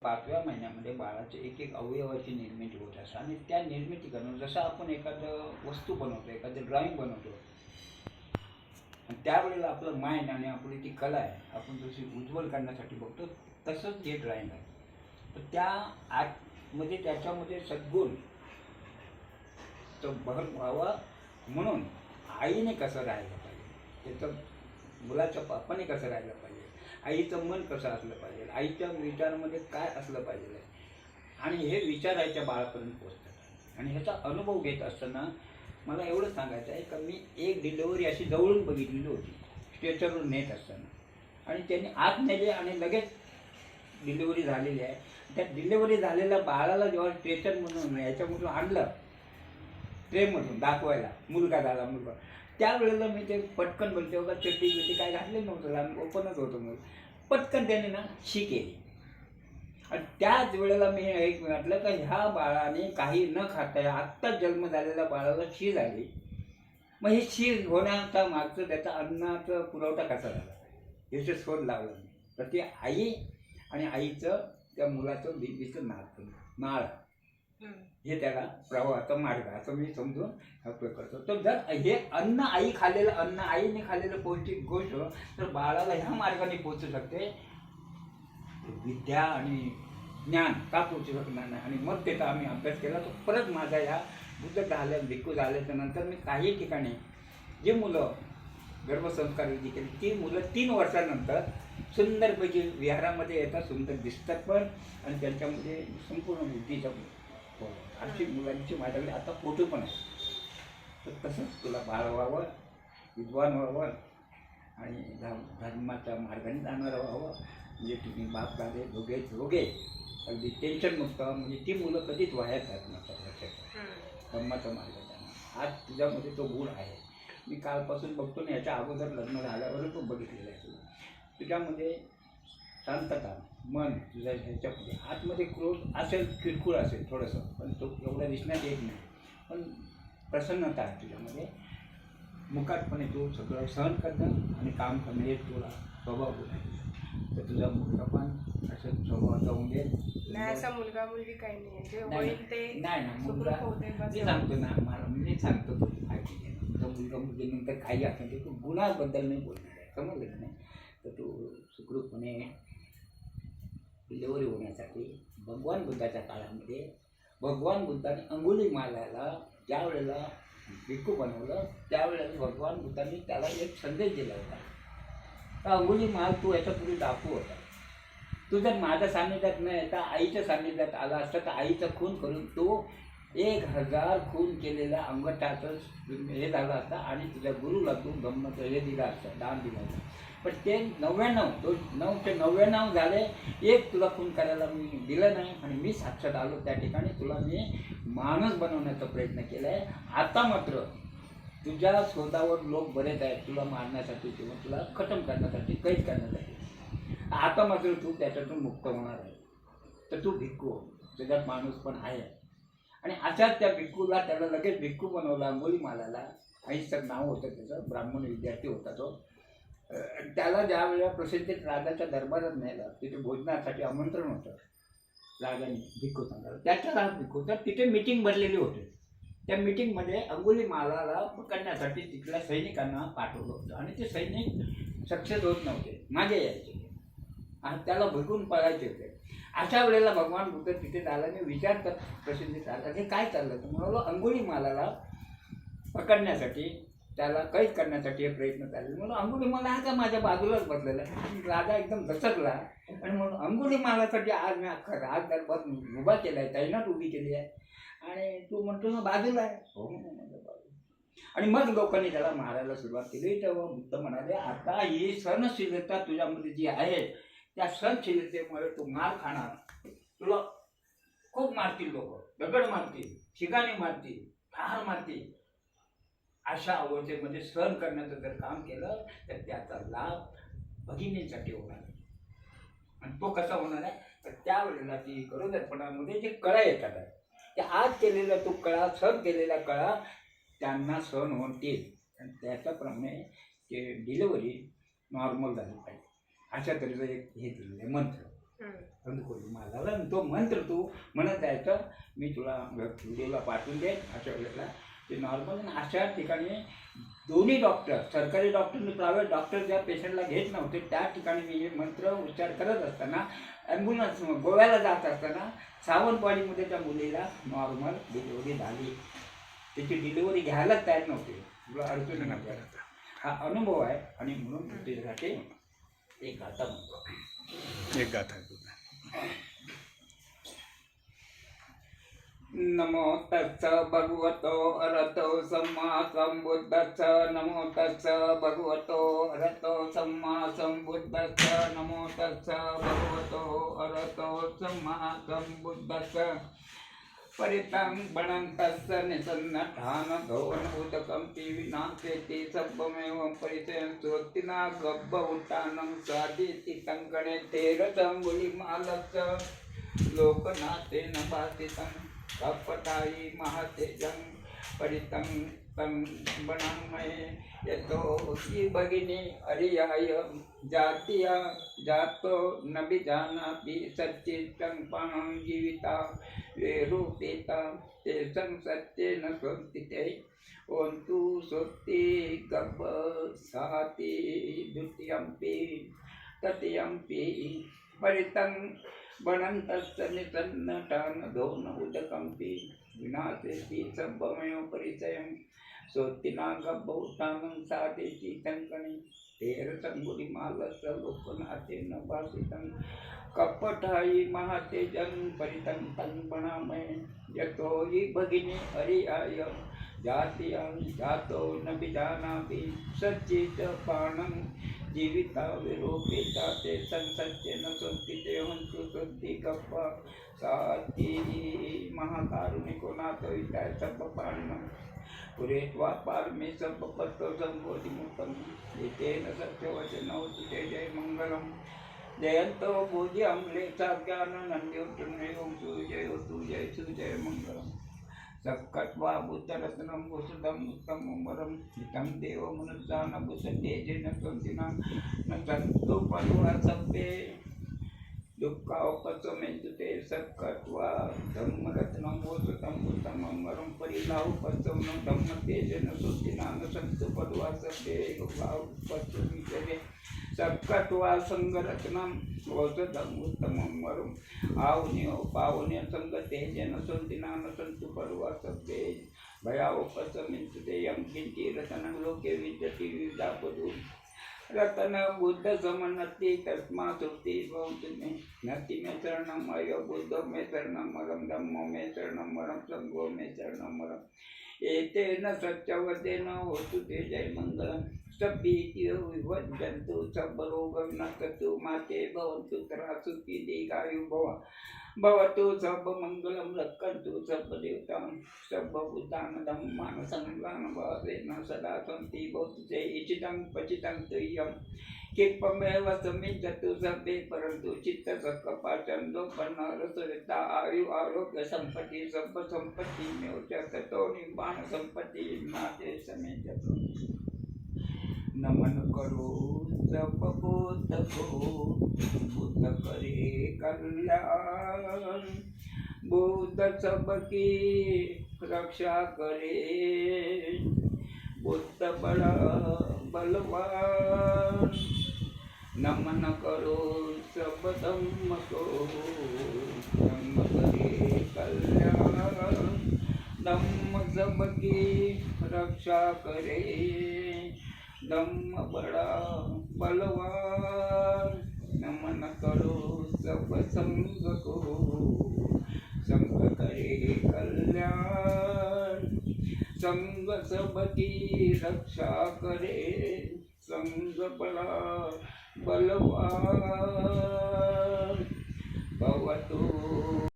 5व्या महिन्यामध्ये बाळाच्या एक एक अवयवाची निर्मिती होत असते आणि त्या निर्मिती करणं जसं आपण एखादं वस्तू बनवतो, एखादं ड्रॉइंग बनवतो आणि त्यावेळेला आपलं माइंड आणि आपली ती कला आहे आपण जशी उज्ज्वल करण्यासाठी बघतो तसंच हे ड्रॉइंग आहे. तर त्या आतमध्ये त्याच्यामध्ये सद्गुण तर भर व्हावा म्हणून आईने कसं राहायला पाहिजे, त्याचं मुलाच्या बापाने कसं राहायला पाहिजे, आईचं मन कसं असलं पाहिजे, आईच्या विचारामध्ये काय असलं पाहिजे आणि हे विचारायच्या बाळापर्यंत पोचतात. आणि ह्याचा अनुभव घेत असताना मला एवढं सांगायचं आहे का मी एक डिलिव्हरी अशी जवळून बघितलेली होती स्ट्रेचरवरून नेत असताना आणि त्यांनी आत नेले आणि लगेच डिलिव्हरी झालेली आहे. त्या डिलिव्हरी झालेल्या बाळाला जेव्हा स्ट्रेचरमधून याच्यामधून आणलं ट्रेमधून दाखवायला मुलगा झाला मुलगा, त्यावेळेला मी ते पटकन बोलते बघा चड्डी बिड्डी काय घातले नव्हतं, लहान ओपनच होतं मग पटकन त्याने ना शी केली. आणि त्याच वेळेला मी एक म्हटलं का ह्या बाळाने काही न खाता आत्ताच जन्म झालेल्या बाळाला शी झाली, मग हे शी होण्याचा मागचं त्याचा अन्नाचा पुरवठा कसा झाला याचे शोध लावला मी. तर ती आई आणि आईचं त्या मुलाचं बीबीचं नाळ हे त्याला प्रवाहाचा मार्ग असं मी समजून उपयोग करतो. तर जर हे अन्न आई खाल्लेलं अन्न आईने खाल्लेलं पौष्टिक गोष्ट तर बाळाला ह्या मार्गाने पोचू शकते, विद्या आणि ज्ञान का पोचू शकणार नाही. आणि मग त्याचा आम्ही अभ्यास केला. तर परत माझा ह्या बुद्ध झाल्या भिक्खू झाल्याच्या नंतर मी काही ठिकाणी जी मुलं गर्भसंस्कार विधी केली ती मुलं 3 वर्षानंतर सुंदरपैकी विहारामध्ये येतात, सुंदर दिसतात पण आणि त्यांच्यामध्ये संपूर्ण बुद्धीचा अशी मुलांची माझ्याकडे आता फोटो पण आहे. तर तसंच तुला बाळ व्हावं, विद्वान व्हावं आणि धर्माच्या मार्गाने जाणारं व्हावं, म्हणजे तुम्ही बाप दादे दोघे अगदी टेन्शनमुक्त, म्हणजे ती मुलं कधीच वाया जात नसतात. लक्षात धर्माचा मार्ग जाणार आज तुझ्यामध्ये तो गुण आहे. मी कालपासून बघतो ना, याच्या अगोदर लग्न झाल्यावर तो बघितलेला आहे तुझ्यामध्ये शांतता, मन तुझ्या ह्याच्यामध्ये आतमध्ये क्रोध असेल, किरकोळ असेल थोडंसं, पण तो एवढा दिसण्यात येत नाही, पण प्रसन्नता आहे तुझ्यामध्ये. मुकाटपणे तू सगळं सहन करणं आणि काम करणं हे तुला स्वभाव आहे. तर तुझा मुलगा पण असं स्वभावाचा होऊन दे. नाही असा मुलगा मुलगी काही नाही ना मुलगा मी सांगतो ना, मला मी सांगतो तो ऐकून तो मुलगा मुलगी नंतर काही असेल ते तू गुणाबद्दल नाही बोलणार आहे, समजलं की नाही. तर तू सुखरूपपणे डिलिव्हरी होण्यासाठी भगवान बुद्धाच्या काळामध्ये भगवान बुद्धाने अंगुलीमालाला ज्या वेळेला भिक्खू बनवलं त्यावेळेला भगवान बुद्धांनी त्याला एक संदेश दिला होता का अंगुलीमाल तू याच्यापूर्वी डाकू होता, तू जर माझ्या सान्निध्यात न येता आईच्या सान्निध्यात आला असता तर आईचा खून करून तो 1000 खून केलेल्या अंगठाचं हे झालं असतं आणि तुझ्या गुरुला तू गमत हे दिलं असतं, दान दिलं असतं. पण ते 99 तो 9 ते 99 झाले, एक तुला खून करायला मी दिलं नाही आणि मी साक्षात आलो त्या ठिकाणी तुला मी माणूस बनवण्याचा प्रयत्न केला आहे. आता मात्र तुझ्या शोधावर लोक बरेच आहेत तुला मारण्यासाठी किंवा तुला खतम करण्यासाठी, कैद करण्यासाठी. आता मात्र तू त्याच्यातून मुक्त होणार आहे. तर तू भिक्खू हो, तुझ्यात माणूस पण आहे. आणि अशाच त्या भिक्खूला त्याला लगेच भिक्खू बनवलं अंगुलीमालाला. अहिंसक नाव होतं त्याचं, ब्राह्मण विद्यार्थी होता तो. त्याला ज्या वेळेला प्रसिद्धीत राजाच्या दरबारात नेलं, तिथे भोजनासाठी आमंत्रण होतं राजाने भिक्खू सांगायला, त्याच्या भिक्खू तर तिथे मीटिंग भरलेली होती. त्या मीटिंगमध्ये अंगुलीमालाला पकडण्यासाठी तिथल्या सैनिकांना पाठवलं होतं आणि ते सैनिक सक्सेस होत नव्हते, मागे यायचे आणि त्याला बघून पळायचे होते. अशा वेळेला भगवान बुद्ध तिथे झाल्याने विचार कर प्रसिद्धीत आला हे काय चाललं. तर म्हणालो अंगुलीमालाला पकडण्यासाठी त्याला कैद करण्यासाठी हे प्रयत्न चालले. म्हणून अंगुलीमाला हा का माझ्या बाजूलाच बसलेला आहे. राजा एकदम दचकला आणि म्हणून अंगुलीमालासाठी आज मी अख्खा राज दरबार उभा केला आहे, तैनात उभी केली आहे आणि तू म्हणतो ना बाजूला आहे. हो माझ्या बाजूला. आणि मग लोकांनी त्याला मारायला सुरुवात केली. तेव्हा बुद्ध म्हणाले आता ही सहनशीलता तुझ्यामध्ये जी आहे त्या सहनशीलतेमुळे तू मार खाणार, तुला खूप मारतील लोक, दगड मारतील, शिकाने मारतील, ठार मारतील. अशा अवस्थेमध्ये सहन करण्याचं जर काम केलं तर त्याचा लाभ भगिनींसाठी होणार आहे. आणि तो कसा होणार आहे तर त्यावेळेला ती गरोदरपणामध्ये जे कळा येतात आहे त्या आज केलेल्या तो कळा, सहन केलेल्या कळा त्यांना सहन होतील आणि त्याच्याप्रमाणे ते डिलिव्हरी नॉर्मल झाली पाहिजे. अशा तऱ्हेचं एक हे दिलेलं आहे मंत्र. अंधकोली मालाला आणि तो मंत्र तू म्हणत जायचं. मी तुला व्हिडिओला पाठवून देईन अशा वेळेला. ते नॉर्मल अशा ठिकाणी दोन्ही डॉक्टर, सरकारी डॉक्टर आणि प्रायव्हेट डॉक्टर ज्या पेशंटला घेत नव्हते त्या ठिकाणी मी हे मंत्र उच्चार करत असताना ॲम्ब्युलन्स गोव्याला जात असताना सावंतवाडीमध्ये त्या मुलीला नॉर्मल डिलिव्हरी झाली. त्याची डिलिव्हरी घ्यायलाच तयार नव्हते, तुला अडचणी नव्हत्या. हा अनुभव आहे आणि म्हणून त्याच्यासाठी एक गाथा म्हणतो. एक गाथा आहे तुझा. नमो तस्स भगवतो अरहतो सम्मा संबुद्धस्स. नमो तस्स भगवतो अरहतो सम्मा संबुद्धस्स. नमो तस्स भगवतो अरहतो सम्मा संबुद्धस्स. परितं बनन्तस्य निसन्नठान धौनभूतकं विनाशेति सर्वमेवं परिचयं स्वस्तिना गब्ब उत्तानं स्वादिति तङ्कणे तेरसङ्गुलिमालस्य लोकनाथेन भासितं कपटायि महतेजं परितं तं बनामहे. यतो हि भगिनी अर्याय जातीया जातो न विजानाति सच्चित्तं पानं जीविता वेरूपेता तेषं सत्येन स्वस्तिते. ओन्तु स्वस्ति गब्ब साति द्वितीयम्पि तृतीयम्पि परितं बनन्तस्य निसन्नटान धौन उदकम्पि विनाशेति सर्वमेव परिचयं स्वस्तिना गब्ब उत्तानं सादेति तङ्कणे तेरसङ्गुलिमालस्य लोकनाथेन भासितं कपटायि महतेजं परितं तं बनामहे. यतो हि भगिनी अर्याय जातीया जातो न विजानाति सच्चित् पानं जीविता विरूपेता ते संसत्येन स्वस्तिते. हन्तु स्वस्ति गब्ब साति महाकारुणिको नाथ विताय सर्वपाणिनं पुरेत्वा पारमे सर्वपत्तो संबोधिमुक्तं. एतेन सत्यवचनोऽस्तु ते जय मङ्गलं. जयन्तो भुजि अम्लेच्छा ज्ञाननन्द्योत्तमयों सुजयोस्तु जय सुजय मङ्गलम्. सक्कट्वा बुद्धरत्नं वसुदम् उत्तमं वरं हितं देवमनुजा न बुद्धतेजेन स्वस्तिना न सन्तु पर्वसभ्ये दुःखापशमेन्तु ते. सक्कट्वा धम्मरत्नं वसुदम् उत्तमं वरं परिलाहुपशमनं धम्मतेजेन स्वस्तिना न सन्तु पर्वसभ्ये दुःखापशमेन्तु ते. सक्कट्वा संगरत्नं वसुदम् उत्तमं वरं आवन्यो पावन्य संगतेजेन स्वस्तिना न सन्तु पर्वसभ्ये भयावपशमेन्तु ते. यं किञ्चिरतनं लोके विद्यते विद्यापदु रतन बुद्ध समन्नति तस्मात् सुक्ति भवतु मे. नति मे शरणम् अयो बुद्धो मे शरणं वरं धम्मो मे शरणं वरं संघो मे शरणं वरम्. एतेन सत्यवचेन होतु ते जय मङ्गलम्. सभ्येत्यो विभज्यन्तु सर्वरोगविनाशस्तु माते भवन्तु तरासुखी दीर्घायु भवतु सर्वमङ्गलं. रक्षन्तु सर्वदेवतां सर्वभूतान् धम्मान् सङ्घान् भावेन सदा सन्ति भवतु ते. इचितं पचितं तुय्यं क्षिप्रमेव समिञ्चतु सर्वे परन्तु चित्तसक्कपाचन्दोपन्नरसविता आयु आरोग्य सम्पत्ति सर्वसम्पत्तिमेव च ततो निर्वाणसम्पत्तिः नाते समिञ्चतु. नमन करो सब बुद्ध को बुद्ध करे कल्याण. बुद्ध सबकी रक्षा करे बुद्ध बड़ा बलवान. नमन करो सब धम्म को धम्म करे कल्याण. धम्म सबकी रक्षा करे धम्म बड़ा बलवान. नमन करो सब संग को संग करे कल्याण. संग सबकी रक्षा करे संग बड़ा बलवान. भवतु